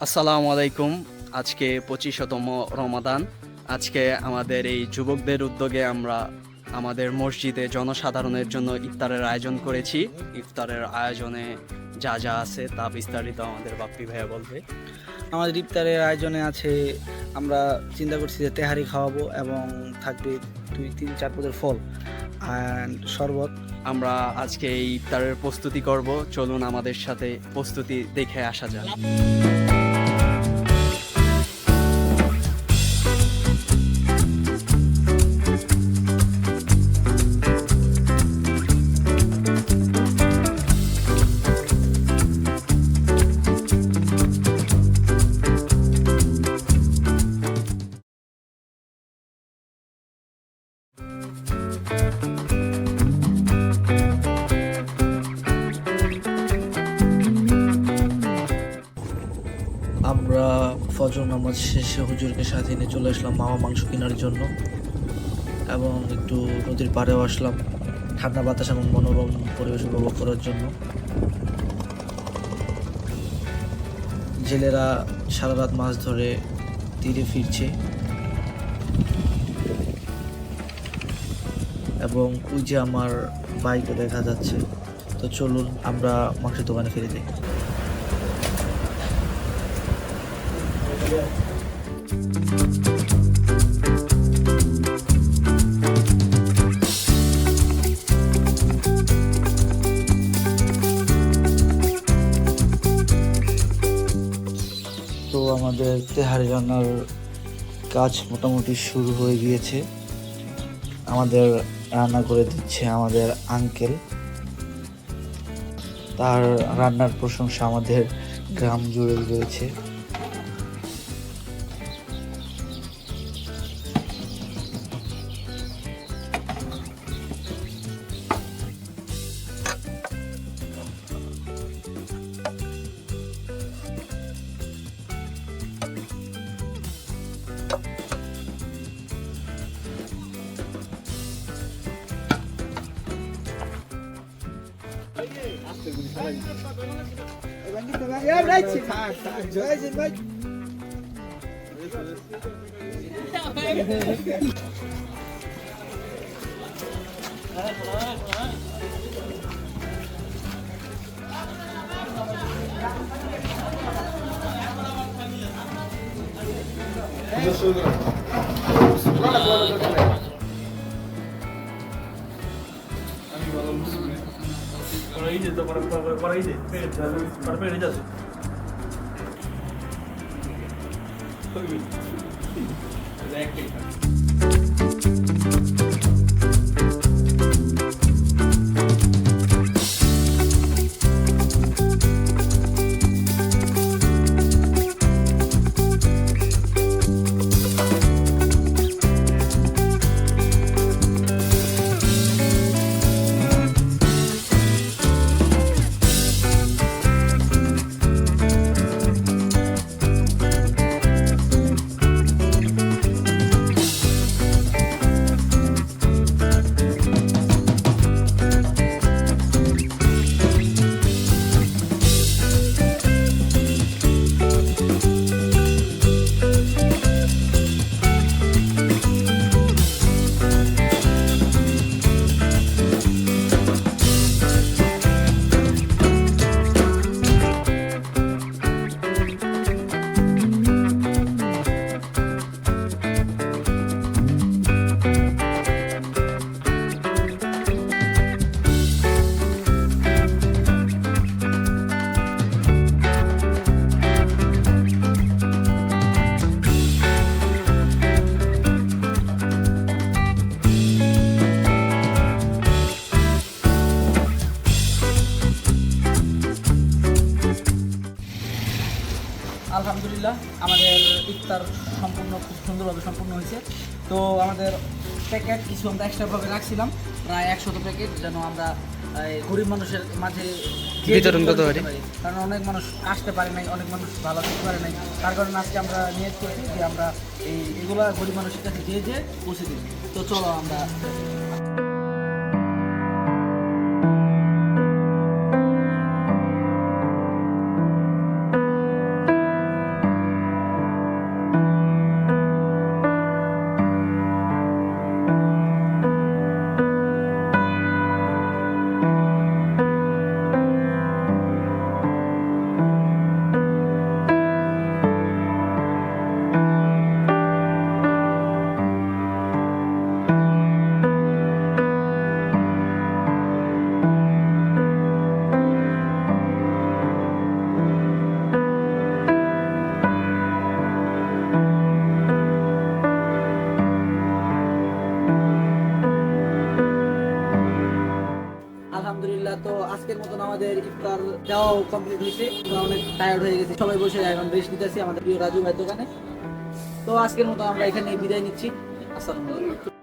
আসসালামু আলাইকুম। আজকে ২৫তম রমাদান। আজকে আমাদের এই যুবকদের উদ্যোগে আমরা আমাদের মসজিদে জনসাধারণের জন্য ইফতারের আয়োজন করেছি। ইফতারের আয়োজনে যা যা আছে তা বিস্তারিত আমাদের বাপ্পি ভাইয়া বলবে। আমাদের ইফতারের আয়োজনে আছে, আমরা চিন্তা করছি যে তেহারি খাওয়াবো এবং থাকবে 2-3-4 পদের ফল অ্যান্ড শরবত। আমরা আজকে এই ইফতারের প্রস্তুতি করব। চলুন আমাদের সাথে প্রস্তুতি দেখে আসা যাক। আমরা ফজর নামাজ শেষে হুজুরকে সাথে নিয়ে চলে আসলাম মামা মাংস কেনার জন্য এবং একটু নদীর পাড়েও আসলাম ঠান্ডা বাতাস এবং মনোরম পরিবেশ উপভোগ করার জন্য। জেলেরা সারা রাত মাছ ধরে তীরে ফিরছে এবং ওই যে আমার বাইকও দেখা যাচ্ছে। তো চলুন আমরা মাংসের দোকানে ফিরে যাই। তো আমাদের তেহারি রান্নার কাজ মোটামুটি শুরু হয়ে গিয়েছে। আমাদের রান্না করে দিচ্ছে আমাদের আঙ্কেল। তার রান্নার প্রশংসা আমাদের গ্রাম জুড়ে রয়েছে। আলহামদুলিল্লাহ, আমাদের ইফতার খুব সুন্দরভাবে সম্পূর্ণ হয়েছে। তো আমাদের প্যাকেট কিছু আমরা এক্সট্রাভাবে রাখছিলাম, প্রায় 100 প্যাকেট, যেন আমরা গরিব মানুষের মাঝে বিতরণ করতে পারি। কারণ অনেক মানুষ আসতে পারে নাই, অনেক মানুষ ভালো থাকতে পারে নাই। তার কারণে আজকে আমরা নিয়ত করছি যে আমরা এগুলা গরিব মানুষের কাছে যে পৌঁছে দিই। তো চলো আমরা আমাদের ইফতার দেওয়াও কমপ্লিট হয়েছে, আমরা অনেক টায়ার্ড হয়ে গেছি, সবাই বসে এখন রেস্ট নিতেছি আমাদের প্রিয় রাজু ভাইয়ের দোকানে। তো আজকের মতো আমরা এখানে বিদায় নিচ্ছি। আসসালামু আলাইকুম।